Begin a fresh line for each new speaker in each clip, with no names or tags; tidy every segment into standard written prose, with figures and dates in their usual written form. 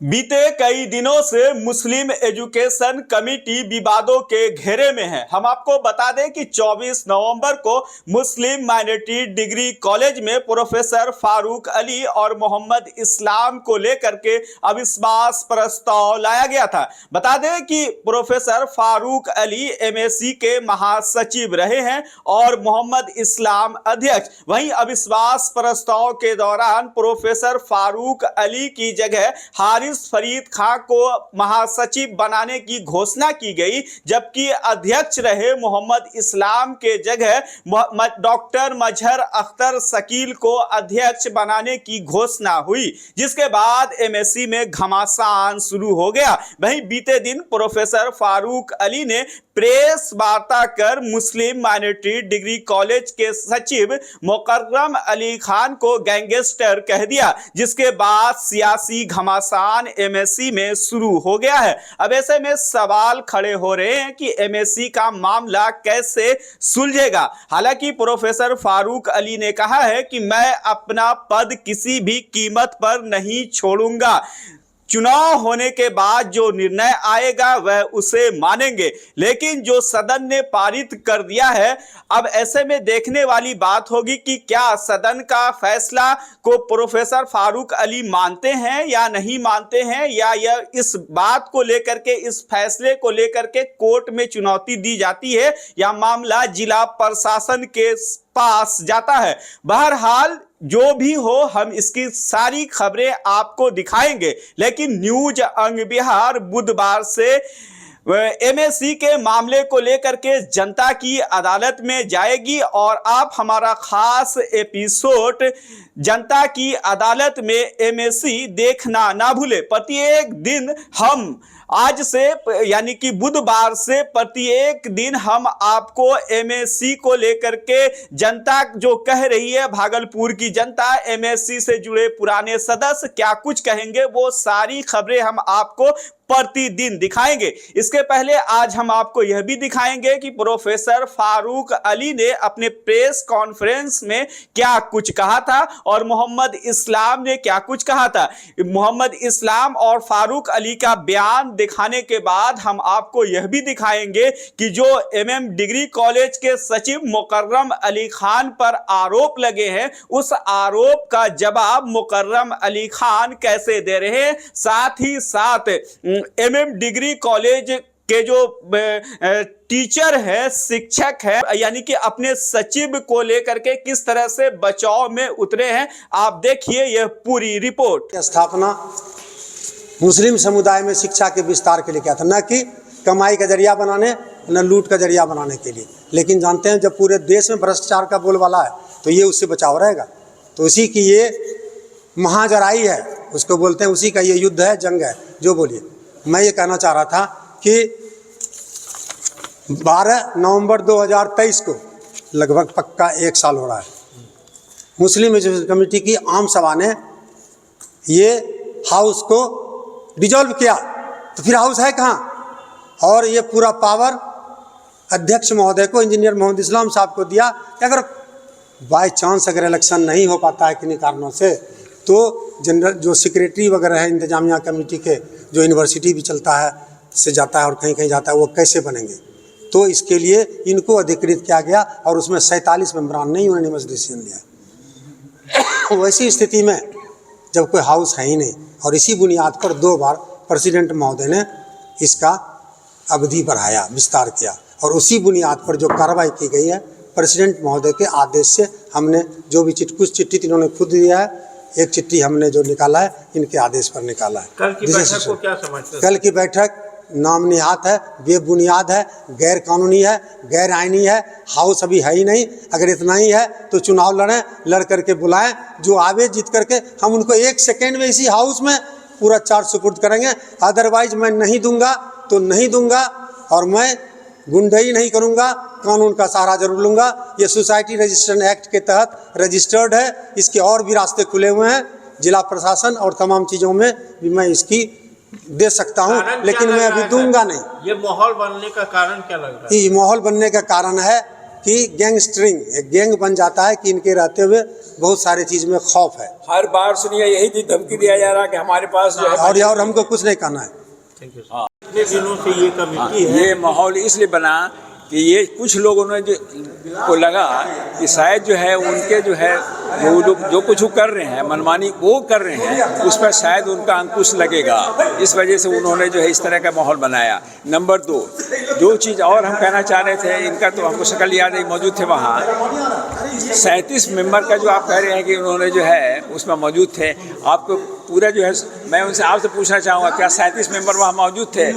बीते कई दिनों से मुस्लिम एजुकेशन कमिटी विवादों के घेरे में है। हम आपको बता दें कि 24 नवंबर को मुस्लिम माइनॉरिटी डिग्री कॉलेज में प्रोफेसर फारूक अली और मोहम्मद इस्लाम को लेकर के अविश्वास प्रस्ताव लाया गया था। बता दें कि प्रोफेसर फारूक अली एमएससी के महासचिव रहे हैं और मोहम्मद इस्लाम अध्यक्ष। वहीं अविश्वास प्रस्ताव के दौरान प्रोफेसर फारूक अली की जगह हारिस फरीद खां को महासचिव बनाने की घोषणा की गई, जबकि अध्यक्ष रहे मोहम्मद इस्लाम के जगह डॉक्टर मजहर अख्तर शकील को अध्यक्ष बनाने की घोषणा हुई, जिसके बाद एमएससी में घमासान शुरू हो गया। वहीं बीते दिन प्रोफेसर फारूक अली ने प्रेस वार्ता कर मुस्लिम माइनॉरिटी डिग्री कॉलेज के सचिव मुकर्रम अली खान को गैंगस्टर कह दिया, जिसके बाद सियासी घमासान एमएससी में शुरू हो गया है। अब ऐसे में सवाल खड़े हो रहे हैं कि एमएससी का मामला कैसे सुलझेगा। हालांकि प्रोफेसर फारूक अली ने कहा है कि मैं अपना पद किसी भी कीमत पर नहीं छोड़ूंगा, चुनाव होने के बाद जो निर्णय आएगा वह उसे मानेंगे, लेकिन जो सदन ने पारित कर दिया है, अब ऐसे में देखने वाली बात होगी कि क्या सदन का फैसला को प्रोफेसर फारूक अली मानते हैं या नहीं मानते हैं, या यह इस बात को लेकर के, इस फैसले को लेकर के कोर्ट में चुनौती दी जाती है या मामला जिला प्रशासन के पास जाता है। बहरहाल जो भी हो, हम इसकी सारी खबरें आपको दिखाएंगे, लेकिन न्यूज अंग बिहार बुधवार से एमएससी के मामले को लेकर के जनता की अदालत में जाएगी और आप हमारा खास एपिसोड जनता की अदालत में एमएससी देखना ना भूले। प्रत्येक दिन हम आज से यानी कि बुधवार से प्रत्येक दिन हम आपको एमएससी को लेकर के जनता जो कह रही है, भागलपुर की जनता एमएससी से जुड़े पुराने सदस्य क्या कुछ कहेंगे, वो सारी खबरें हम आपको प्रतिदिन दिखाएंगे। इसके पहले आज हम आपको यह भी दिखाएंगे कि प्रोफेसर फारूक अली ने अपने प्रेस कॉन्फ्रेंस में क्या कुछ कहा था और मोहम्मद इस्लाम ने क्या कुछ कहा था। मोहम्मद इस्लाम और फारूक अली का बयान दिखाने के बाद हम आपको यह भी दिखाएंगे कि जो एमएम डिग्री कॉलेज के सचिव मुकर्रम अली खान पर आरोप लगे हैं, उस आरोप का जवाब मुकर्रम अली खान कैसे दे रहे हैं। साथ ही साथ एमएम डिग्री कॉलेज के जो टीचर है, शिक्षक है, यानी कि अपने सचिव को लेकर के किस तरह से बचाव में उतरे हैं, आप देखिए यह पूरी रिपोर्ट।
स्थापना मुस्लिम समुदाय में शिक्षा के विस्तार के लिए किया था, न कि कमाई का जरिया बनाने, न लूट का जरिया बनाने के लिए। लेकिन जानते हैं जब पूरे देश में भ्रष्टाचार का बोलबाला है तो ये उससे बचाव रहेगा। तो उसी की ये महाजराई है, उसको बोलते हैं, उसी का ये युद्ध है, जंग है। जो बोलिए, मैं ये कहना चाह रहा था कि 12 नवंबर 2023 को लगभग पक्का 1 साल हो रहा है, मुस्लिम एजुकेशन कमेटी की आम सभा ने ये हाउस को डिजॉल्व किया। तो फिर हाउस है कहाँ? और ये पूरा पावर अध्यक्ष महोदय को, इंजीनियर मोहम्मद इस्लाम साहब को दिया कि अगर बाय चांस अगर इलेक्शन नहीं हो पाता है किन्हीं कारणों से, तो जनरल जो सेक्रेटरी वगैरह है इंतजामिया कमेटी के, जो यूनिवर्सिटी भी चलता है से जाता है और कहीं कहीं जाता है, वो कैसे बनेंगे। तो इसके लिए इनको अधिकृत किया गया और उसमें 47 मेंबरान ने यूनानिमस डिसीजन लिया। वैसी स्थिति में जब कोई हाउस है ही नहीं और इसी बुनियाद पर 2 बार प्रेसिडेंट महोदय ने इसका अवधि बढ़ाया, विस्तार किया, और उसी बुनियाद पर जो कार्रवाई की गई है प्रेसिडेंट महोदय के आदेश से, हमने जो भी कुछ चिट्ठी इन्होंने खुद दिया है, एक चिट्ठी हमने जो निकाला है इनके आदेश पर निकाला है।
कल की बैठक को क्या समझते हैं?
कल की बैठक नामनिहात है, बेबुनियाद है, गैर कानूनी है, गैर आईनी है। हाउस अभी है ही नहीं। अगर इतना ही है तो चुनाव लड़ें, लड़ करके बुलाएं, जो आवे जीत करके हम उनको 1 सेकेंड में इसी हाउस में पूरा चार्ज सुपुर्द करेंगे। अदरवाइज मैं नहीं दूंगा तो नहीं दूंगा, और मैं गुंडई नहीं करूंगा, कानून का सहारा जरूर लूंगा। ये सोसाइटी रजिस्ट्रेशन एक्ट के तहत रजिस्टर्ड है, इसके और भी रास्ते खुले हुए हैं। जिला प्रशासन और तमाम चीज़ों में भी मैं इसकी दे सकता हूं, लेकिन मैं अभी दूंगा नहीं।
ये माहौल बनने का कारण क्या लग रहा है?
ये माहौल बनने का कारण है कि गैंगस्टरिंग, एक गैंग बन जाता है कि इनके रहते हुए बहुत सारे चीज़ में खौफ है।
हर बार सुनिए यही धमकी दिया जा रहा है कि हमारे पास जो है
और हमको कुछ नहीं करना है।
कितने दिनों से ये कमेटी है?
ये माहौल इसलिए बना कि ये कुछ लोगों ने जो को लगा कि शायद जो है उनके जो है वो लोग जो कुछ वो कर रहे हैं मनमानी वो कर रहे हैं, उस पर शायद उनका अंकुश लगेगा। इस वजह से उन्होंने जो है इस तरह का माहौल बनाया। नंबर 2, जो चीज़ और हम कहना चाह रहे थे, इनका तो हमको शक्ल याद नहीं, मौजूद थे वहाँ 37 मेंबर का जो आप कह रहे हैं कि उन्होंने जो है उसमें मौजूद थे। आपको पूरा जो है मैं उनसे आपसे पूछना चाहूँगा, क्या 37 मेंबर वहाँ मौजूद थे?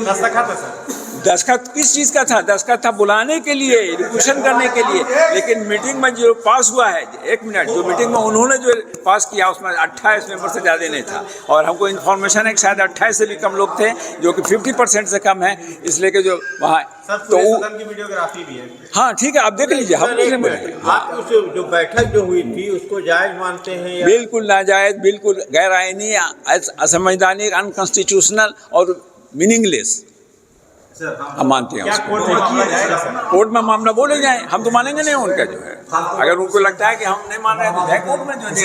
दस्तखत किस चीज़ का था? दस्तखत था बुलाने के लिए, रिक्वेशन करने के लिए। लेकिन मीटिंग में जो पास हुआ है, 1 मिनट, जो मीटिंग में उन्होंने जो पास किया उसमें 28 मेंबर से ज़्यादा नहीं था। और हमको इन्फॉर्मेशन है कि शायद 28 से भी कम लोग थे, जो कि 50% से कम है। इसलिए कि जो वहाँ
तो सदन की वीडियोग्राफी भी है।
हाँ ठीक है, आप देख लीजिए। हम
आप उस जो बैठक जो हुई थी उसको जायज मानते हैं या?
बिल्कुल नाजायज, बिल्कुल गैर आईनी, असंवैधानिक, अनकॉन्स्टिट्यूशनल और मीनिंगलेस हम मानते हैं। कोर्ट में मामला बोले जाए, हम तो मानेंगे नहीं उनका जो है। अगर उनको लगता है कि हम नहीं मान रहे तो जाए कोर्ट में जो है।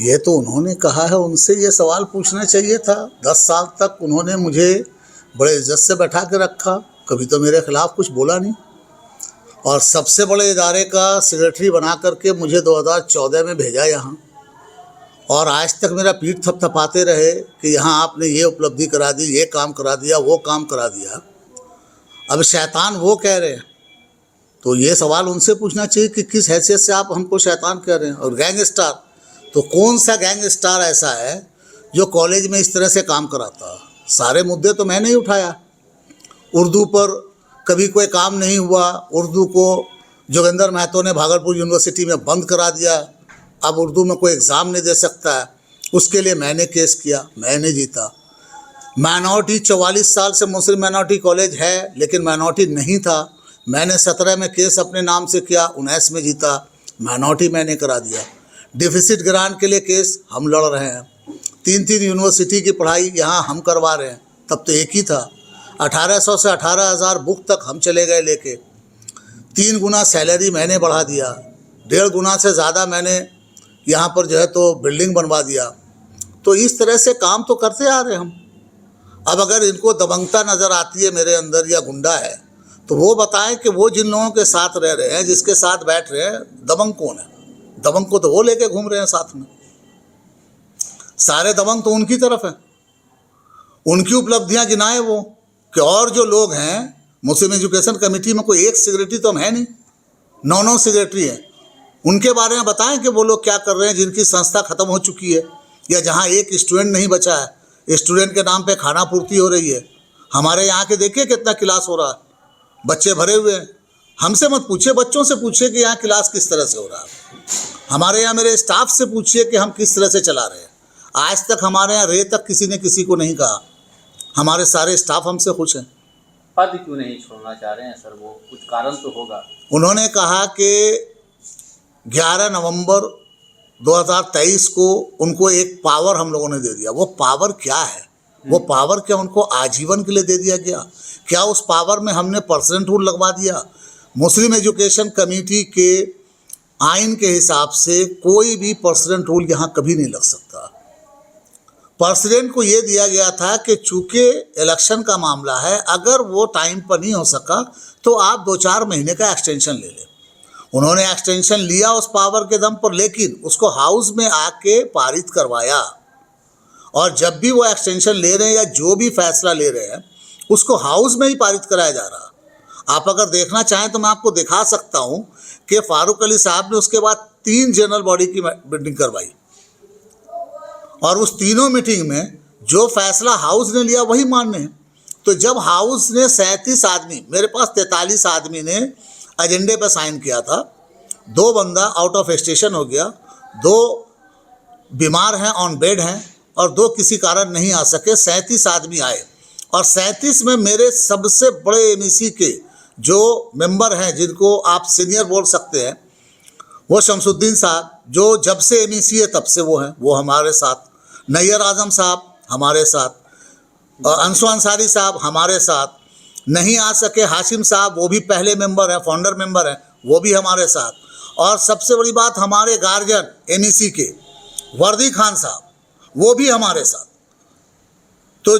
ये तो उन्होंने कहा है, उनसे ये सवाल पूछना चाहिए था। 10 साल तक उन्होंने मुझे बड़े इज्जत से बैठा के रखा, कभी तो मेरे खिलाफ कुछ बोला नहीं। और सबसे बड़े इदारे का सेक्रेटरी बना करके मुझे 2014 में भेजा यहाँ, और आज तक मेरा पीठ थपथपाते रहे कि यहाँ आपने ये उपलब्धि करा दी, ये काम करा दिया, वो काम करा दिया। अब शैतान वो कह रहे हैं, तो ये सवाल उनसे पूछना चाहिए कि किस हैसियत से आप हमको शैतान कह रहे हैं। और गैंगस्टर, तो कौन सा गैंगस्टर ऐसा है जो कॉलेज में इस तरह से काम कराता? सारे मुद्दे तो मैंने ही उठाया। उर्दू पर कभी कोई काम नहीं हुआ, उर्दू को जोगिंदर महतो ने भागलपुर यूनिवर्सिटी में बंद करा दिया। अब उर्दू में कोई एग्ज़ाम नहीं दे सकता है, उसके लिए मैंने केस किया, मैंने जीता। माइनॉरिटी 44 साल से मुस्लिम माइनॉरिटी कॉलेज है, लेकिन माइनॉरिटी नहीं था। मैंने 17 में केस अपने नाम से किया, 19 में जीता, माइनॉरिटी मैंने करा दिया। डिफिसिट ग्रांट के लिए केस हम लड़ रहे हैं। 3 यूनिवर्सिटी की पढ़ाई यहाँ हम करवा रहे हैं, तब तो एक ही था। 1800 से 18,000 बुक तक हम चले गए लेके। 3 गुना सैलरी मैंने बढ़ा दिया, 1.5 गुना से ज़्यादा मैंने यहाँ पर जो है तो बिल्डिंग बनवा दिया। तो इस तरह से काम तो करते आ रहे हम। अब अगर इनको दबंगता नज़र आती है मेरे अंदर या गुंडा है, तो वो बताएं कि वो जिन लोगों के साथ रह रहे हैं, जिसके साथ बैठ रहे हैं, दबंग कौन है? दबंग को तो वो लेके घूम रहे हैं साथ में। सारे दबंग तो उनकी तरफ हैं, उनकी उपलब्धियां गिनाएं वो। कि और जो लोग हैं मुस्लिम एजुकेशन कमेटी में, कोई एक सेक्रेटरी तो हम है नहीं, 9 सेक्रेटरी हैं। उनके बारे में बताएं कि वो लोग क्या कर रहे हैं, जिनकी संस्था ख़त्म हो चुकी है, या जहां एक स्टूडेंट नहीं बचा है, स्टूडेंट के नाम पे खाना पूर्ति हो रही है। हमारे यहाँ के देखिए कितना क्लास हो रहा है, बच्चे भरे हुए हैं। हमसे मत पूछिए, बच्चों से पूछिए कि यहाँ क्लास किस तरह से हो रहा है। हमारे यहाँ मेरे स्टाफ से पूछिए कि हम किस तरह से चला रहे हैं। आज तक हमारे यहाँ रे तक किसी ने किसी को नहीं कहा। हमारे सारे स्टाफ हमसे खुश हैं।
पद क्यों नहीं छोड़ना चाह रहे हैं सर? वो कुछ कारण तो होगा।
उन्होंने कहा कि 11 नवंबर 2023 को उनको एक पावर हम लोगों ने दे दिया। वो पावर क्या है? वो पावर क्या उनको आजीवन के लिए दे दिया गया? क्या उस पावर में हमने परसेंट रूल लगवा दिया? मुस्लिम एजुकेशन कमेटी के आइन के हिसाब से कोई भी परसेंट रूल यहाँ कभी नहीं लग सकता। प्रेसिडेंट को ये दिया गया था कि चूंकि इलेक्शन का मामला है, अगर वो टाइम पर नहीं हो सका तो आप 2-4 महीने का एक्सटेंशन ले लें। उन्होंने एक्सटेंशन लिया उस पावर के दम पर, लेकिन उसको हाउस में आके पारित करवाया। और जब भी वो एक्सटेंशन ले रहे हैं या जो भी फैसला ले रहे हैं, उसको हाउस में ही पारित कराया जा रहा। आप अगर देखना चाहें तो मैं आपको दिखा सकता हूं कि फारूक अली साहब ने उसके बाद 3 जनरल बॉडी की मीटिंग करवाई, और उस तीनों मीटिंग में जो फैसला हाउस ने लिया वही मान्य है। तो जब हाउस ने 37 आदमी, मेरे पास 43 आदमी ने एजेंडे पर साइन किया था, 2 बंदा आउट ऑफ स्टेशन हो गया, 2 बीमार हैं, ऑन बेड हैं, और 2 किसी कारण नहीं आ सके। 37 आदमी आए, और 37 में मेरे सबसे बड़े MEC के जो मेंबर हैं, जिनको आप सीनियर बोल सकते हैं, वो शमसुद्दीन साहब, जो जब से MEC है तब से वो हैं, वो हमारे साथ। नैयर आजम साहब हमारे साथ, और अंशु अंसारी साहब हमारे साथ। नहीं आ सके हाशिम साहब, वो भी पहले मेंबर हैं, फाउंडर मेंबर हैं, वो भी हमारे साथ। और सबसे बड़ी बात, हमारे गार्जियन एमईसी के वर्दी खान साहब, वो भी हमारे साथ। तो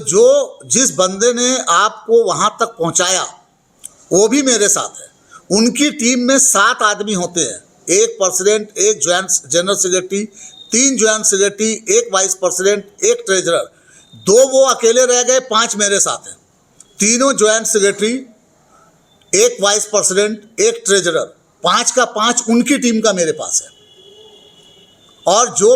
जिस बंदे ने आपको वहाँ तक पहुँचाया वो भी मेरे साथ है। उनकी टीम में 7 आदमी होते हैं, 1 president, 1 joint general secretary, 3 joint secretary, 1 vice president, 1 treasurer. 2 वो अकेले रह गए, 5 मेरे साथ हैं। तीनों joint secretary, 1 vice president, 1 treasurer, 5 का 5 उनकी टीम का मेरे पास है। और जो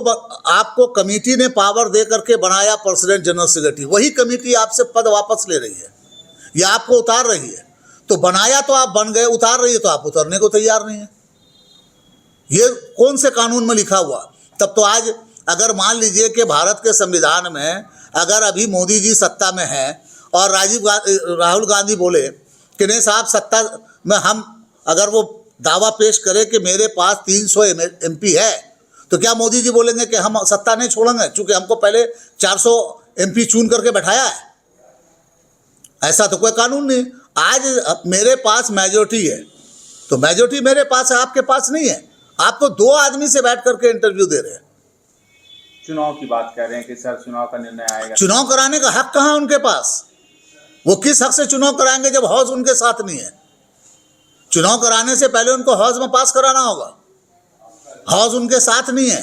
आपको कमेटी ने पावर दे करके बनाया प्रेसिडेंट जनरल सेक्रेटरी, वही कमेटी आपसे पद वापस ले रही है या आपको उतार रही है। तो बनाया तो आप बन गए, उतार रही है तो आप उतरने को तैयार नहीं है। ये कौन से कानून में लिखा हुआ? तब तो आज अगर मान लीजिए कि भारत के संविधान में अगर अभी मोदी जी सत्ता में हैं और राहुल गांधी बोले कि नहीं साहब सत्ता में हम, अगर वो दावा पेश करें कि मेरे पास 300 MP है, तो क्या मोदी जी बोलेंगे कि हम सत्ता नहीं छोड़ेंगे चूंकि हमको पहले 400 MP चुन करके बैठाया है? ऐसा तो कोई कानून नहीं। आज मेरे पास मेजोरिटी है तो मेजोरिटी मेरे पास है, आपके पास नहीं है। आप तो 2 आदमी से बैठ करके इंटरव्यू दे रहे हैं।
चुनाव की बात कर रहे हैं कि सर चुनाव का निर्णय आएगा।
चुनाव कराने का हक कहाँ उनके पास? वो किस हक से चुनाव कराएंगे जब हौज उनके साथ नहीं है? चुनाव कराने से पहले उनको हौज में पास कराना होगा। हौज उनके साथ नहीं है।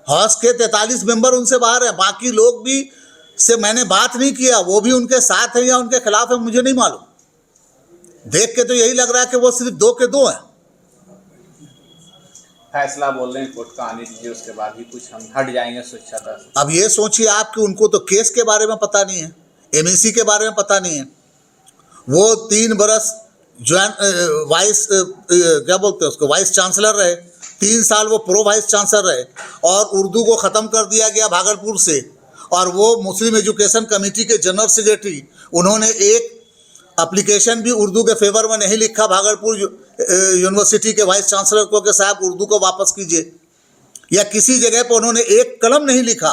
हौज के 43 मेंबर उनसे बाहर है। बाकी लोग भी से मैंने बात नहीं किया, वो भी उनके साथ है या उनके खिलाफ है मुझे नहीं मालूम। देख के तो यही लग रहा है कि वो सिर्फ 2 के 2 हैं।
फैसला बोल रहे हैं कोर्ट का आने दीजिए, उसके बाद भी कुछ हम हट जाएंगे स्वच्छता से।
अब ये सोचिए आप कि उनको तो केस के बारे में पता नहीं है, एमईसी के बारे में पता नहीं है। वो 3 बरस वाइस क्या बोलते हैं उसको, वाइस चांसलर रहे। 3 साल वो प्रो वाइस चांसलर रहे और उर्दू को ख़त्म कर दिया गया भागलपुर से। और वो मुस्लिम एजुकेशन कमेटी के जनरल सेक्रेटरी, उन्होंने एक एप्लीकेशन भी उर्दू के फेवर में नहीं लिखा भागलपुर यूनिवर्सिटी के वाइस चांसलर को कि साहब उर्दू को वापस कीजिए, या किसी जगह पर उन्होंने एक कलम नहीं लिखा।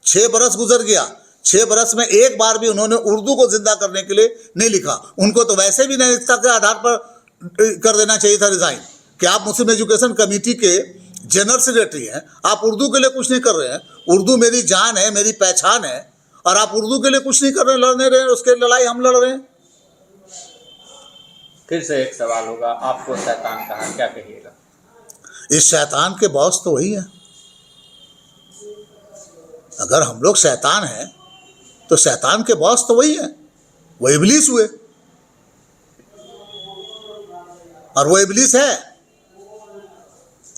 6 बरस गुजर गया, 6 बरस में एक बार भी उन्होंने उर्दू को जिंदा करने के लिए नहीं लिखा। उनको तो वैसे भी नैतिकता के आधार पर कर देना चाहिए था रिजाइन, कि आप मुस्लिम एजुकेशन कमेटी के जनरल सेक्रेटरी हैं, आप उर्दू के लिए कुछ नहीं कर रहे हैं। उर्दू मेरी जान है, मेरी पहचान है, और आप उर्दू के लिए कुछ नहीं कर रहे, लड़ने रहे हैं, उसके लड़ाई हम लड़ रहे हैं।
फिर से एक सवाल होगा, आपको शैतान कहा, क्या कहिएगा?
इस शैतान के बॉस तो वही है। अगर हम लोग शैतान हैं तो शैतान के बॉस तो वही है, वो इब्लीस हुए। और वो इब्लीस है।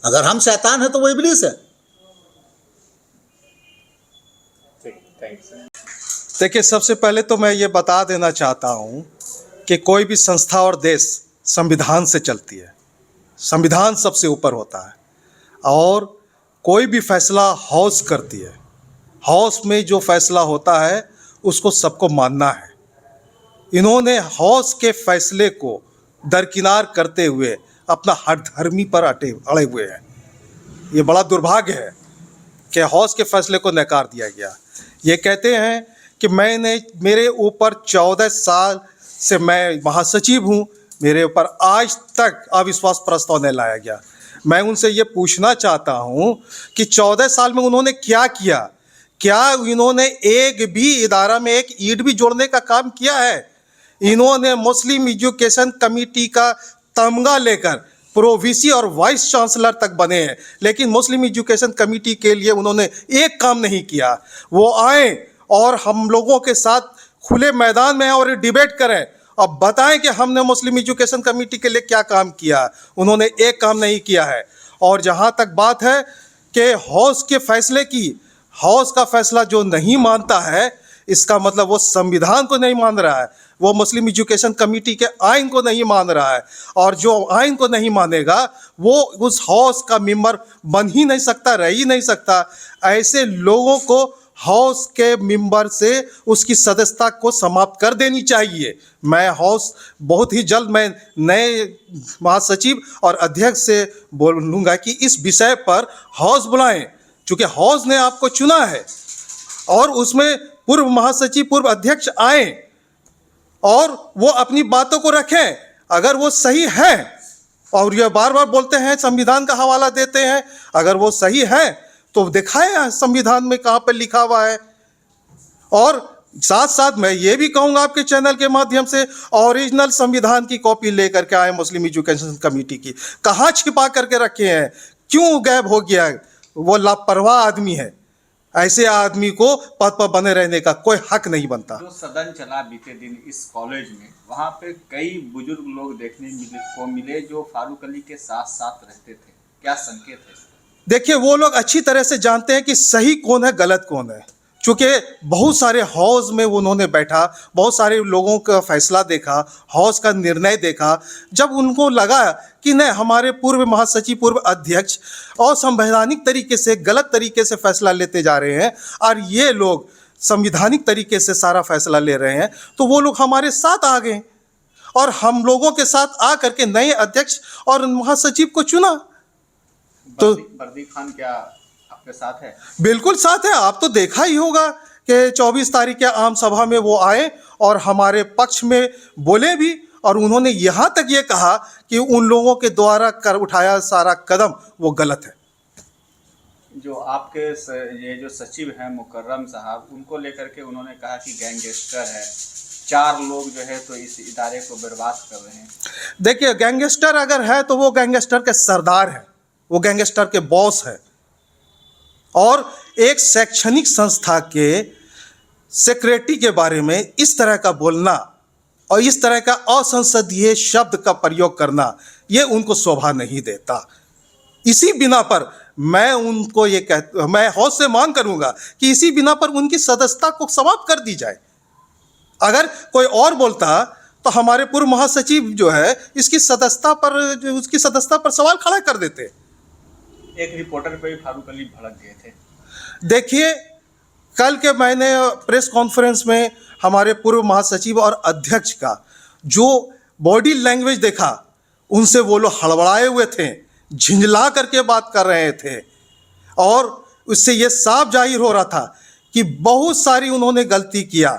अगर हम शैतान हैं तो वो इब्लीस है।
ठीक, थैंक्स।
देखिए, सबसे पहले तो मैं ये बता देना चाहता हूँ कि कोई भी संस्था और देश संविधान से चलती है। संविधान सबसे ऊपर होता है और कोई भी फैसला हाउस करती है। हाउस में जो फैसला होता है उसको सबको मानना है। इन्होंने हाउस के फैसले को दरकिनार करते हुए अपना हठधर्मी पर अड़े हुए हैं। ये बड़ा दुर्भाग्य है कि हाउस के फैसले को नकार दिया गया। ये कहते हैं कि मेरे ऊपर 14 साल से मैं महासचिव हूँ, मेरे ऊपर आज तक अविश्वास प्रस्ताव नहीं लाया गया। मैं उनसे ये पूछना चाहता हूँ कि 14 साल में उन्होंने क्या किया? क्या इन्होंने एक भी इदारा में एक ईंट भी जोड़ने का काम किया है? इन्होंने मुस्लिम एजुकेशन कमेटी का तमगा लेकर प्रोवीसी और वाइस चांसलर तक बने हैं, लेकिन मुस्लिम एजुकेशन कमेटी के लिए उन्होंने एक काम नहीं किया। वो आए और हम लोगों के साथ खुले मैदान में और डिबेट करें, अब बताएं कि हमने मुस्लिम एजुकेशन कमेटी के लिए क्या काम किया। उन्होंने एक काम नहीं किया है। और जहां तक बात है कि हाउस के फैसले की, हाउस का फैसला जो नहीं मानता है इसका मतलब वो संविधान को नहीं मान रहा है, वो मुस्लिम एजुकेशन कमेटी के आइन को नहीं मान रहा है। और जो आइन को नहीं मानेगा वो उस हाउस का मेंबर बन ही नहीं सकता, रह ही नहीं सकता। ऐसे लोगों को हाउस के मेंबर से उसकी सदस्यता को समाप्त कर देनी चाहिए। मैं हाउस बहुत ही जल्द मैं नए महासचिव और अध्यक्ष से बोलूँगा कि इस विषय पर हाउस बुलाएं, चूँकि हाउस ने आपको चुना है और उसमें पूर्व महासचिव, पूर्व अध्यक्ष आए और वो अपनी बातों को रखें। अगर वो सही हैं, और ये बार बार बोलते हैं, संविधान का हवाला देते हैं, अगर वो सही है तो दिखाएं संविधान में कहाँ पर लिखा हुआ है। और साथ साथ मैं ये भी कहूँगा आपके चैनल के माध्यम से, ओरिजिनल संविधान की कॉपी लेकर के आए मुस्लिम एजुकेशन कमेटी की। कहाँ छिपा करके रखे हैं, क्यों गायब हो गया है? वो लापरवाह आदमी है। ऐसे आदमी को पद पर बने रहने का कोई हक नहीं बनता।
जो सदन चला बीते दिन इस कॉलेज में, वहाँ पे कई बुजुर्ग लोग देखने को मिले जो फारूक अली के साथ साथ रहते थे। क्या संकेत है इसका?
देखिए, वो लोग अच्छी तरह से जानते हैं कि सही कौन है, गलत कौन है। चूँकि बहुत सारे हौज में उन्होंने बैठा, बहुत सारे लोगों का फैसला देखा, हौज का निर्णय देखा। जब उनको लगा कि नहीं, हमारे पूर्व महासचिव, पूर्व अध्यक्ष असंवैधानिक तरीके से, गलत तरीके से फैसला लेते जा रहे हैं और ये लोग संविधानिक तरीके से सारा फैसला ले रहे हैं, तो वो लोग हमारे साथ आ गए और हम लोगों के साथ आ करके नए अध्यक्ष और महासचिव को चुना। तो
बर्दी खान क्या आपके साथ है?
बिल्कुल साथ है। आप तो देखा ही होगा कि 24 तारीख के आम सभा में वो आए और हमारे पक्ष में बोले भी, और उन्होंने यहाँ तक ये कहा कि उन लोगों के द्वारा कर उठाया सारा कदम वो गलत है।
जो आपके ये जो सचिव हैं मुकर्रम साहब, उनको लेकर के उन्होंने कहा कि गैंगस्टर है, 4 लोग जो है तो इस इदारे को बर्बाद कर रहे हैं।
देखिए, गैंगस्टर अगर है तो वो गैंगस्टर के सरदार है, वो गैंगस्टर के बॉस है। और एक शैक्षणिक संस्था के सेक्रेटरी के बारे में इस तरह का बोलना और इस तरह का असंसदीय शब्द का प्रयोग करना, ये उनको शोभा नहीं देता। इसी बिना पर मैं उनको ये मैं हौज से मांग करूंगा कि इसी बिना पर उनकी सदस्यता को समाप्त कर दी जाए। अगर कोई और बोलता तो हमारे पूर्व महासचिव जो है इसकी सदस्यता पर, उसकी सदस्यता पर सवाल खड़ा कर देते।
एक रिपोर्टर पे भी फारूक अली भड़क गए थे।
देखिए, कल के मैंने प्रेस कॉन्फ्रेंस में हमारे पूर्व महासचिव और अध्यक्ष का जो बॉडी लैंग्वेज देखा, उनसे वो लोग हड़बड़ाए हुए थे, झिंझला करके बात कर रहे थे, और उससे ये साफ जाहिर हो रहा था कि बहुत सारी उन्होंने गलती किया।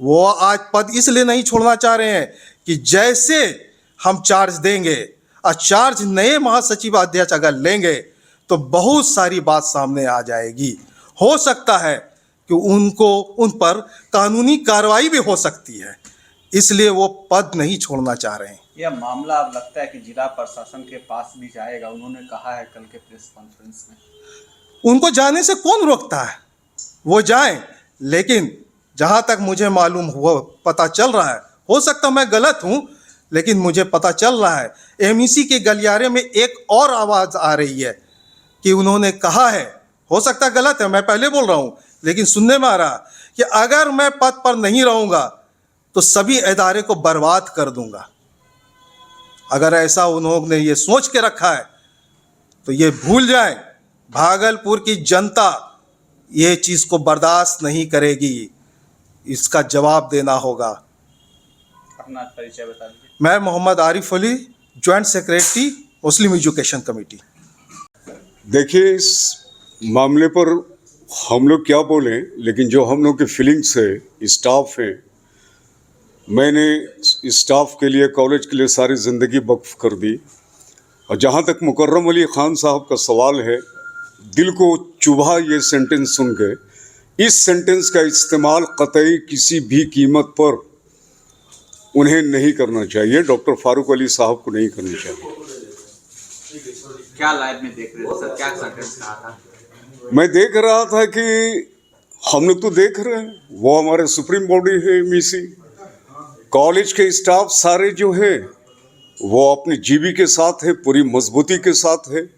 वो आज पद इसलिए नहीं छोड़ना चाह रहे हैं कि जैसे हम चार्ज देंगे और चार्ज नए महासचिव अध्यक्ष अगर लेंगे तो बहुत सारी बात सामने आ जाएगी। हो सकता है कि उनको उन पर कानूनी कार्रवाई भी हो सकती है, इसलिए वो पद नहीं छोड़ना चाह रहे हैं।
यह मामला अब लगता है कि जिला प्रशासन के पास भी जाएगा, उन्होंने कहा है कल के प्रेस कॉन्फ्रेंस में।
उनको जाने से कौन रोकता है, वो जाएं। लेकिन जहाँ तक मुझे मालूम हुआ, पता चल रहा है, हो सकता मैं गलत हूँ, लेकिन मुझे पता चल रहा है एमईसी के गलियारे में एक और आवाज़ आ रही है कि उन्होंने कहा है, हो सकता गलत है, मैं पहले बोल रहा हूँ, लेकिन सुनने में आ रहा कि अगर मैं पद पर नहीं रहूँगा तो सभी इदारे को बर्बाद कर दूंगा। अगर ऐसा उन्होंने ये सोच के रखा है तो ये भूल जाए, भागलपुर की जनता ये चीज़ को बर्दाश्त नहीं करेगी, इसका जवाब देना होगा।
अपना परिचय बता दीजिए।
मैं मोहम्मद आरिफ अली, जॉइंट सेक्रेटरी मुस्लिम एजुकेशन कमेटी।
देखिए, इस मामले पर हम लोग क्या बोलें, लेकिन जो हम लोग की फीलिंग्स है, स्टाफ है, मैंने स्टाफ के लिए, कॉलेज के लिए सारी ज़िंदगी वक्फ कर दी। और जहाँ तक मुकर्रम अली ख़ान साहब का सवाल है, दिल को चुभा ये सेंटेंस सुन के। इस सेंटेंस का इस्तेमाल कतई किसी भी कीमत पर उन्हें नहीं करना चाहिए, डॉक्टर फारूक अली साहब को नहीं करना चाहिए।
क्या लाइव में देख रहे थे सर, क्या सेंटेंस कहा था?
मैं देख रहा था कि हम लोग तो देख रहे हैं, वो हमारे सुप्रीम बॉडी है एमईसी, कॉलेज के स्टाफ सारे जो है वो अपनी जीवी के साथ है, पूरी मजबूती के साथ है।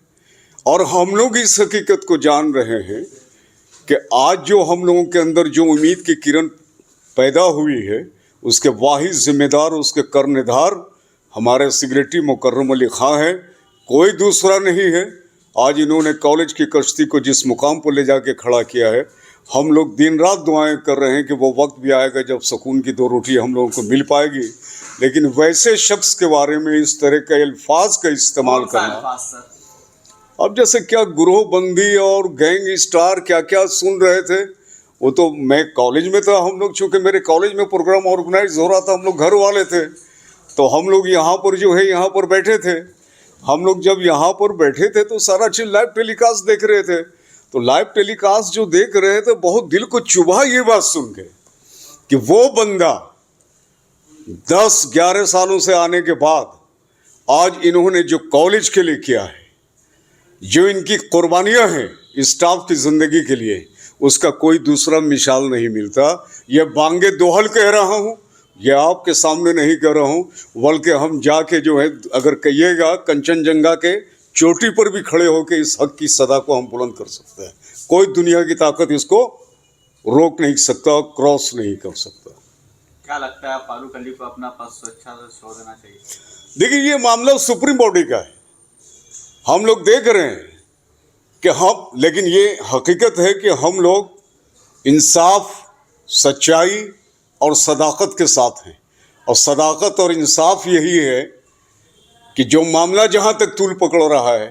और हम लोग इस हकीकत को जान रहे हैं कि आज जो हम लोगों के अंदर जो उम्मीद की किरण पैदा हुई है, उसके वाहिद जिम्मेदार, उसके कर्णधार हमारे सेक्रेटरी मुकर्रम अली खां है, कोई दूसरा नहीं है। आज इन्होंने कॉलेज की कश्ती को जिस मुकाम पर ले जाके खड़ा किया है, हम लोग दिन रात दुआएं कर रहे हैं कि वो वक्त भी आएगा जब सुकून की 2 रोटी हम लोगों को मिल पाएगी। लेकिन वैसे शख्स के बारे में इस तरह के अल्फाज का इस्तेमाल करना, अब जैसे क्या ग्रोह बंदी और गैंग स्टार क्या क्या सुन रहे थे, वो तो मैं कॉलेज में था, हम लोग चूँकि मेरे कॉलेज में प्रोग्राम ऑर्गेनाइज हो रहा था, हम लोग घर वाले थे, तो हम लोग यहाँ पर जो है यहाँ पर बैठे थे। हम लोग जब यहाँ पर बैठे थे तो सारा चीज़ लाइव टेलीकास्ट देख रहे थे। तो लाइव टेलीकास्ट जो देख रहे थे, बहुत दिल को चुभा ये बात सुन के कि वो बंदा 10-11 सालों से आने के बाद आज इन्होंने जो कॉलेज के लिए किया है, जो इनकी कुर्बानियां हैं स्टाफ की ज़िंदगी के लिए, उसका कोई दूसरा मिसाल नहीं मिलता। यह बांगे दोहल कह रहा हूँ, यह आपके सामने नहीं कह रहा हूँ, बल्कि हम जाके जो है अगर कहिएगा कंचनजंगा के चोटी पर भी खड़े होकर इस हक की सदा को हम बुलंद कर सकते हैं। कोई दुनिया की ताकत इसको रोक नहीं सकता और क्रॉस नहीं कर सकता।
क्या लगता है फारूक अली को अपना पद स्वेच्छा से छोड़ देना चाहिए?
देखिए, ये मामला सुप्रीम बॉडी का है, हम लोग देख रहे हैं कि हम, लेकिन ये हकीकत है कि हम लोग इंसाफ, सच्चाई और सदाकत के साथ हैं। और सदाकत और इंसाफ यही है कि जो मामला जहाँ तक तूल पकड़ रहा है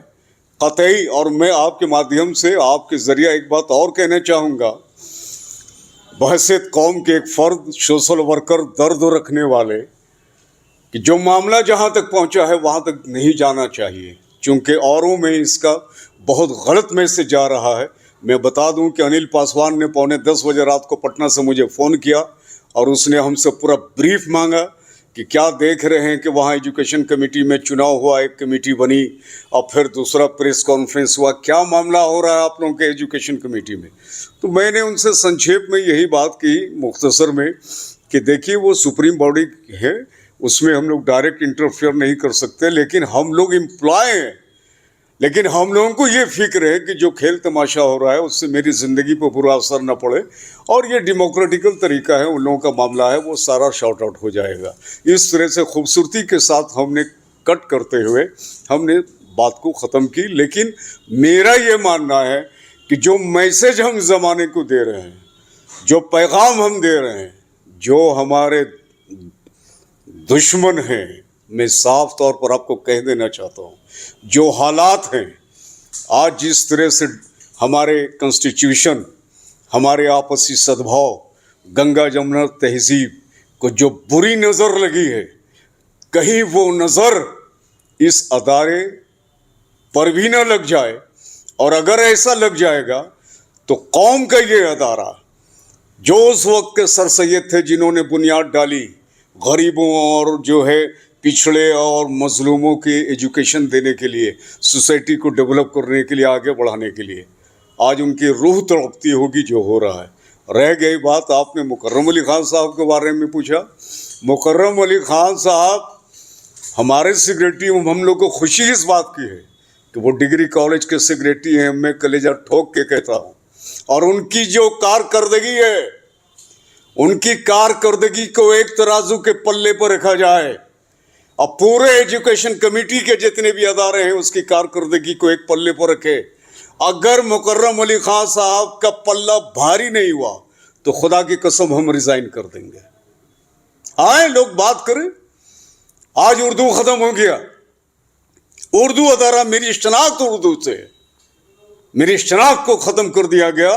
कतई, और मैं आपके माध्यम से आपके ज़रिए एक बात और कहना चाहूँगा, बहैसियत कौम के एक फ़र्द, सोशल वर्कर, दर्द रखने वाले, कि जो मामला जहाँ तक पहुँचा है वहाँ तक नहीं जाना चाहिए, चूँकि औरों में इसका बहुत गलत मैसेज जा रहा है। मैं बता दूं कि अनिल पासवान ने 9:45 बजे रात को पटना से मुझे फ़ोन किया और उसने हमसे पूरा ब्रीफ मांगा कि क्या देख रहे हैं कि वहाँ एजुकेशन कमेटी में चुनाव हुआ, एक कमेटी बनी और फिर दूसरा प्रेस कॉन्फ्रेंस हुआ, क्या मामला हो रहा है आप लोगों के एजुकेशन कमेटी में। तो मैंने उनसे संक्षेप में यही बात की, मुख्तसर में, कि देखिए वो सुप्रीम बॉडी है, उसमें हम लोग डायरेक्ट इंटरफेयर नहीं कर सकते, लेकिन हम लोग एम्प्लॉय हैं। लेकिन हम लोगों को ये फिक्र है कि जो खेल तमाशा हो रहा है उससे मेरी ज़िंदगी पर बुरा असर न पड़े, और ये डेमोक्रेटिकल तरीका है, उन लोगों का मामला है, वो सारा शॉर्ट आउट हो जाएगा। इस तरह से खूबसूरती के साथ हमने कट करते हुए हमने बात को ख़त्म की। लेकिन मेरा ये मानना है कि जो मैसेज हम ज़माने को दे रहे हैं, जो पैगाम हम दे रहे हैं, जो हमारे दुश्मन हैं, मैं साफ तौर पर आपको कह देना चाहता हूँ, जो हालात हैं आज, जिस तरह से हमारे कॉन्स्टिट्यूशन, हमारे आपसी सद्भाव, गंगा जमुना तहजीब को जो बुरी नज़र लगी है, कहीं वो नज़र इस अदारे पर भी ना लग जाए। और अगर ऐसा लग जाएगा तो कौम का ये अदारा, जो उस वक्त के सर सैयद थे जिन्होंने बुनियाद डाली गरीबों और जो है पिछड़े और मजलूमों के एजुकेशन देने के लिए, सोसाइटी को डेवलप करने के लिए, आगे बढ़ाने के लिए, आज उनकी रूह तड़पती होगी जो हो रहा है। रह गई बात, आपने मुकर्रम अली खान साहब के बारे में पूछा। मुकर्रम अली खान साहब हमारे सेक्रेटरी, हम लोग को खुशी इस बात की है कि वो डिग्री कॉलेज के सेक्रेटरी हैं, मैं कलेजा ठोक के कहता हूँ। और उनकी जो कारकर्दगी है, उनकी कारकर्दगी को एक तराजू के पल्ले पर रखा जाए और पूरे एजुकेशन कमेटी के जितने भी अदारे हैं उसकी कारकर्दगी को एक पल्ले पर रखे। अगर मुकर्रम अली खान साहब का पल्ला भारी नहीं हुआ तो खुदा की कसम हम रिजाइन कर देंगे। आए लोग बात करें, आज उर्दू खत्म हो गया, उर्दू अदारा, मेरी शनाख्त उर्दू से, मेरी शनाख्त को ख़त्म कर दिया गया।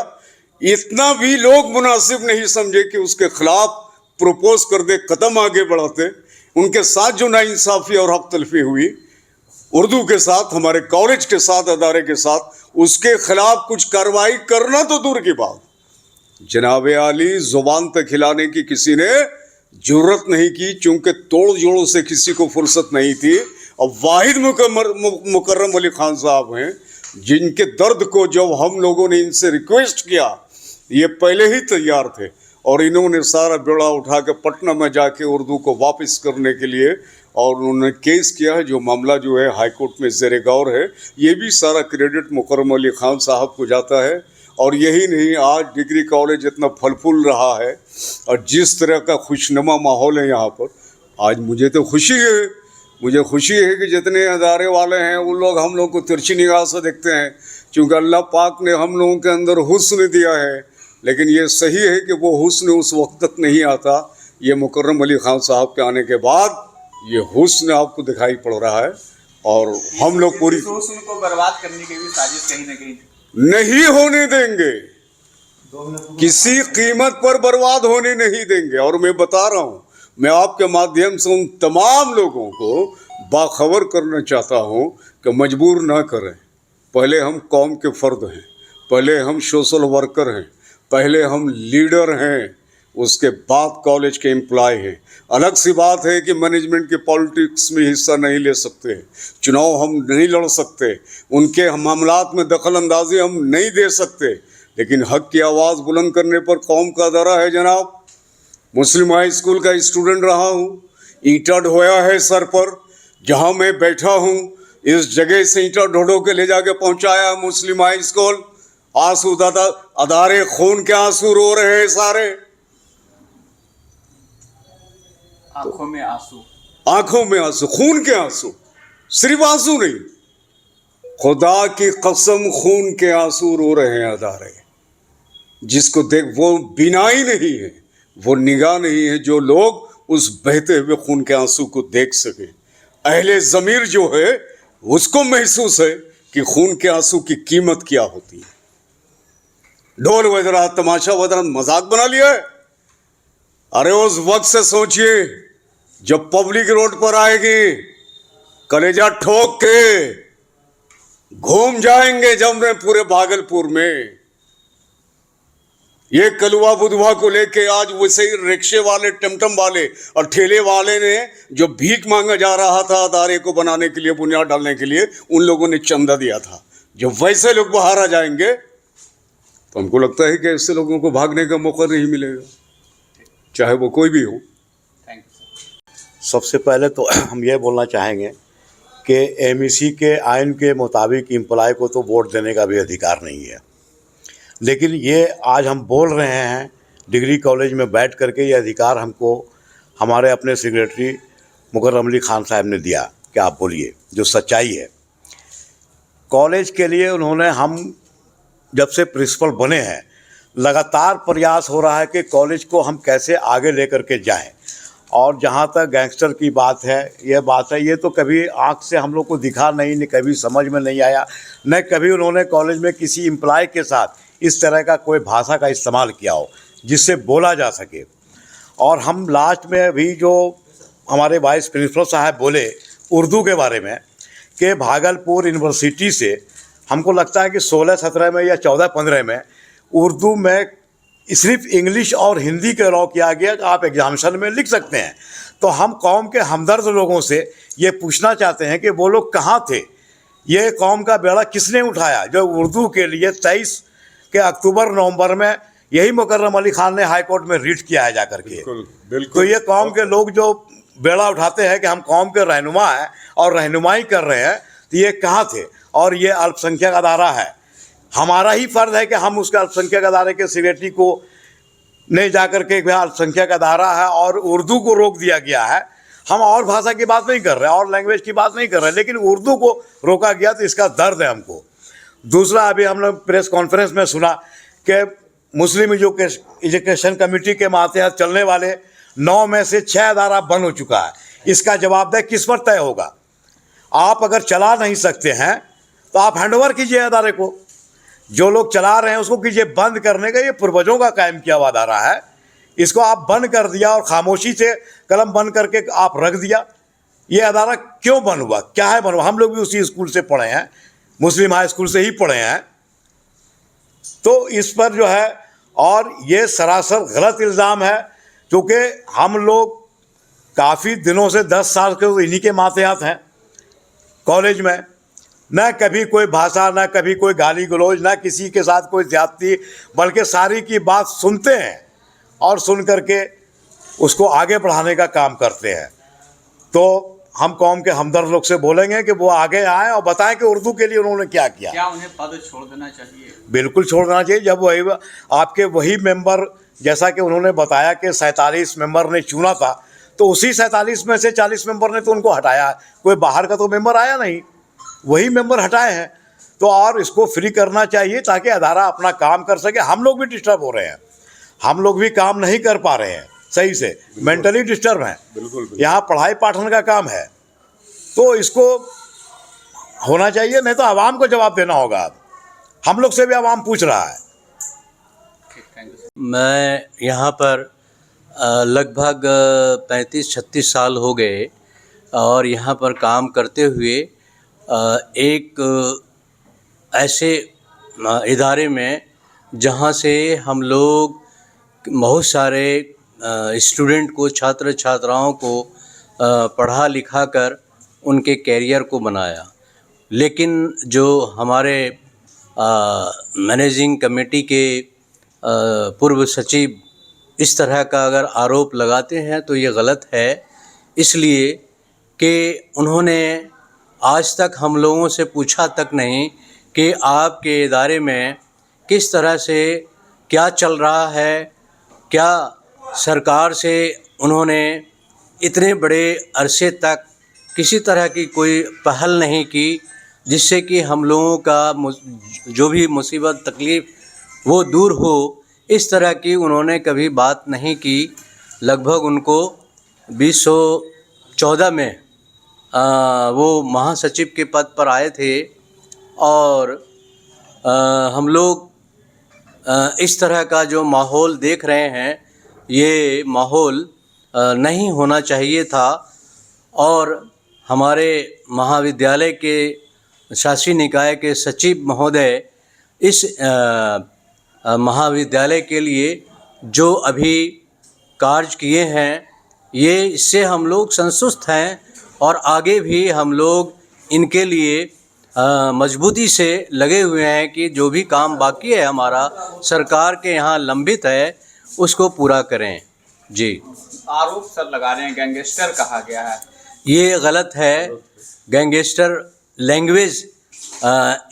इतना भी लोग मुनासिब नहीं समझे कि उसके खिलाफ प्रपोज कर दे, कदम आगे बढ़ाते। उनके साथ जो नाइंसाफ़ी और हक तलफी हुई उर्दू के साथ, हमारे कॉलेज के साथ, अदारे के साथ, उसके खिलाफ कुछ कार्रवाई करना तो दूर की बात, जनाब आली ज़ुबान तक हिलाने की किसी ने जुर्रत नहीं की, चूँकि तोड़ जोड़ से किसी को फुर्सत नहीं थी। और वाहिद मुकर्रम अली खान साहब हैं जिनके दर्द को जब हम लोगों ने इनसे रिक्वेस्ट किया, ये पहले ही तैयार थे और इन्होंने सारा बेड़ा उठा के पटना में जाके उर्दू को वापस करने के लिए, और उन्होंने केस किया है। जो मामला जो है हाई कोर्ट में ज़ेर गौर है, ये भी सारा क्रेडिट मुकर्रम अली खान साहब को जाता है। और यही नहीं, आज डिग्री कॉलेज इतना फल फूल रहा है और जिस तरह का खुशनुमा माहौल है यहाँ पर, आज मुझे तो खुशी है, मुझे खुशी है कि जितने अदारे वाले हैं वो लोग हम लोग को तिरछी निगाह से देखते हैं, क्योंकि अल्लाह पाक ने हम लोगों के अंदर हुस्न दिया है। लेकिन ये सही है कि वो हुस्न उस वक्त तक नहीं आता, ये मुकर्रम अली खान साहब के आने के बाद ये हुस्न आपको दिखाई पड़ रहा है। और हम लोग पूरी
हुस्न को बर्बाद करने की भी साजिश कहीं ना कहीं
नहीं होने देंगे। किसी कीमत पर बर्बाद होने नहीं देंगे। और मैं बता रहा हूँ, मैं आपके माध्यम से उन तमाम लोगों को बाखबर करना चाहता हूँ कि मजबूर ना करें। पहले हम कौम के फर्द हैं, पहले हम सोशल वर्कर हैं, पहले हम लीडर हैं, उसके बाद कॉलेज के एम्प्लॉय हैं। अलग सी बात है कि मैनेजमेंट के पॉलिटिक्स में हिस्सा नहीं ले सकते, चुनाव हम नहीं लड़ सकते, उनके मामलात में दखल अंदाजी हम नहीं दे सकते, लेकिन हक की आवाज़ बुलंद करने पर कौम का अदारा है जनाब। मुस्लिम हाई स्कूल का स्टूडेंट रहा हूँ, ईंटा ढोया है सर पर, जहाँ मैं बैठा हूँ इस जगह से ईंटा ढो के ले जाके पहुँचाया मुस्लिम हाई स्कूल। आंसू दादा अदारे खून के आंसू रो रहे हैं सारे,
आंखों में आंसू,
आंखों में आंसू, खून के आंसू, सिर्फ आंसू नहीं, खुदा की कसम खून के आंसू रो रहे हैं अदारे। जिसको देख वो बिनाई नहीं है, वो निगाह नहीं है जो लोग उस बहते हुए खून के आंसू को देख सके। अहले ज़मीर जो है उसको महसूस है कि खून के आंसू की कीमत क्या होती है। ढोल बज रहा, तमाशा बज रहा, मजाक बना लिया है। अरे उस वक्त से सोचिए जब पब्लिक रोड पर आएगी, कलेजा ठोक के घूम जाएंगे जमने पूरे भागलपुर में। ये कलुआ बुधवा को लेके आज वैसे ही रिक्शे वाले, टमटम वाले और ठेले वाले ने जो भीख मांगा जा रहा था अदारे को बनाने के लिए, बुनियाद डालने के लिए, उन लोगों ने चंदा दिया था। जब वैसे लोग बाहर आ जाएंगे तो हमको लगता है कि ऐसे लोगों को भागने का मौका नहीं मिलेगा, चाहे वो कोई भी हो।
Thank you.
सबसे पहले तो हम ये बोलना चाहेंगे कि एमईसी के आइन के मुताबिक एम्प्लॉय को तो वोट देने का भी अधिकार नहीं है, लेकिन ये आज हम बोल रहे हैं डिग्री कॉलेज में बैठ करके, ये अधिकार हमको हमारे अपने सेक्रेटरी मुकर्रम अली खान साहब ने दिया कि आप बोलिए जो सच्चाई है। कॉलेज के लिए उन्होंने, हम जब से प्रिंसिपल बने हैं लगातार प्रयास हो रहा है कि कॉलेज को हम कैसे आगे लेकर के जाएं। और जहाँ तक गैंगस्टर की बात है, ये बात है, ये तो कभी आँख से हम लोग को दिखा नहीं, न कभी समझ में नहीं आया, न कभी उन्होंने कॉलेज में किसी एम्प्लॉय के साथ इस तरह का कोई भाषा का इस्तेमाल किया हो जिससे बोला जा सके। और हम लास्ट में भी जो हमारे वाइस प्रिंसिपल साहब बोले उर्दू के बारे में कि भागलपुर यूनिवर्सिटी से हमको लगता है कि 16-17 में या 14-15 में उर्दू में सिर्फ इंग्लिश और हिंदी का अलाउ किया गया कि आप एग्जामिनेशन में लिख सकते हैं। तो हम कौम के हमदर्द लोगों से ये पूछना चाहते हैं कि वो लोग कहाँ थे, ये कौम का बेड़ा किसने उठाया जो उर्दू के लिए 23 के अक्टूबर-नवंबर में यही मुकर्रम अली खान ने हाई कोर्ट में रीट किया है जाकर के। तो ये कौम के लोग जो बेड़ा उठाते हैं कि हम कौम के रहनुमा हैं और रहनुमाई कर रहे हैं, तो ये कहाँ थे। और ये अल्पसंख्यक अदारा है, हमारा ही फ़र्ज़ है कि हम उसके अल्पसंख्यक अदारे के सेक्रेटरी को नहीं जाकर के अल्पसंख्यक अदारा है और उर्दू को रोक दिया गया है। हम और भाषा की बात नहीं कर रहे, और लैंग्वेज की बात नहीं कर रहे, लेकिन उर्दू को रोका गया, तो इसका दर्द है हमको। दूसरा, अभी हमने प्रेस कॉन्फ्रेंस में सुना कि मुस्लिम एजुकेशन कमेटी के मातहत चलने वाले 9 में से 6 अदारा बंद हो चुका है। इसका जवाबदेह किस पर तय होगा? आप अगर चला नहीं सकते हैं तो आप हैंडओवर कीजिए अदारे को, जो लोग चला रहे हैं उसको कीजिए बंद करने का। ये पूर्वजों का कायम किया हुआ अदारा है, इसको आप बंद कर दिया और खामोशी से कलम बंद करके आप रख दिया। ये अदारा क्यों बंद हुआ, क्या है बंद हुआ? हम लोग भी उसी स्कूल से पढ़े हैं, मुस्लिम हाई स्कूल से ही पढ़े हैं। तो इस पर जो है, और ये सरासर गलत इल्ज़ाम है, क्योंकि हम लोग काफ़ी दिनों से 10 साल के इन्हीं के मातहत हैं कॉलेज में। न कभी कोई भाषा, न कभी कोई गाली गलौज, न किसी के साथ कोई ज़्यादती, बल्कि सारी की बात सुनते हैं और सुन करके उसको आगे बढ़ाने का काम करते हैं। तो हम कौम के हमदर्द लोग से बोलेंगे कि वो आगे आएँ और बताएं कि उर्दू के लिए उन्होंने क्या किया।
क्या उन्हें पद छोड़ देना चाहिए?
बिल्कुल छोड़ देना चाहिए। जब वही आपके वही मेंबर, जैसा कि उन्होंने बताया कि 47 मेंबर ने चुना था, तो उसी 47 में से 40 मेंबर ने तो उनको हटाया, कोई बाहर का तो मेंबर आया नहीं, वही मेंबर हटाए हैं। तो और इसको फ्री करना चाहिए ताकि अदारा अपना काम कर सके। हम लोग भी डिस्टर्ब हो रहे हैं, हम लोग भी काम नहीं कर पा रहे हैं सही से, मेंटली डिस्टर्ब हैं। यहाँ पढ़ाई पाठन का काम है, तो इसको होना चाहिए, नहीं तो आवाम को जवाब देना होगा। हम लोग से भी आवाम पूछ रहा है।
Thank you.
मैं यहाँ पर लगभग 35-36 साल हो गए और यहाँ पर काम करते हुए एक ऐसे इदारे में जहाँ से हम लोग बहुत सारे स्टूडेंट को, छात्र छात्राओं को पढ़ा लिखा कर उनके कैरियर को बनाया। लेकिन जो हमारे मैनेजिंग कमेटी के पूर्व सचिव इस तरह का अगर आरोप लगाते हैं तो ये गलत है, इसलिए कि उन्होंने आज तक हम लोगों से पूछा तक नहीं कि आपके इदारे में किस तरह से क्या चल रहा है, क्या सरकार से उन्होंने इतने बड़े अरसे तक किसी तरह की कोई पहल नहीं की जिससे कि हम लोगों का जो भी मुसीबत तकलीफ़ वो दूर हो। इस तरह की उन्होंने कभी बात नहीं की। लगभग उनको 2014 में वो महासचिव के पद पर आए थे और हम लोग इस तरह का जो माहौल देख रहे हैं ये माहौल नहीं होना चाहिए था और हमारे महाविद्यालय के शासी निकाय के सचिव महोदय इस महाविद्यालय के लिए जो अभी कार्य किए हैं ये इससे हम लोग संतुष्ट हैं और आगे भी हम लोग इनके लिए मजबूती से लगे हुए हैं कि जो भी काम बाकी है हमारा सरकार के यहाँ लंबित है उसको पूरा करें। जी,
आरोप सर लगा रहे हैं गैंगस्टर कहा गया है,
ये गलत है। गैंगस्टर लैंग्वेज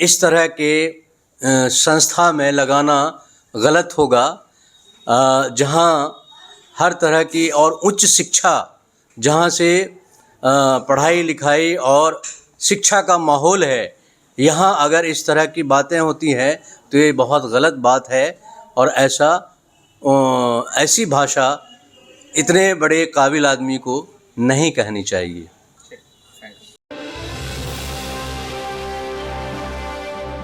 इस तरह के संस्था में लगाना गलत होगा जहाँ हर तरह की और उच्च शिक्षा, जहाँ से पढ़ाई लिखाई और शिक्षा का माहौल है, यहाँ अगर इस तरह की बातें होती हैं तो ये बहुत गलत बात है और ऐसी भाषा इतने बड़े काबिल आदमी को नहीं कहनी चाहिए।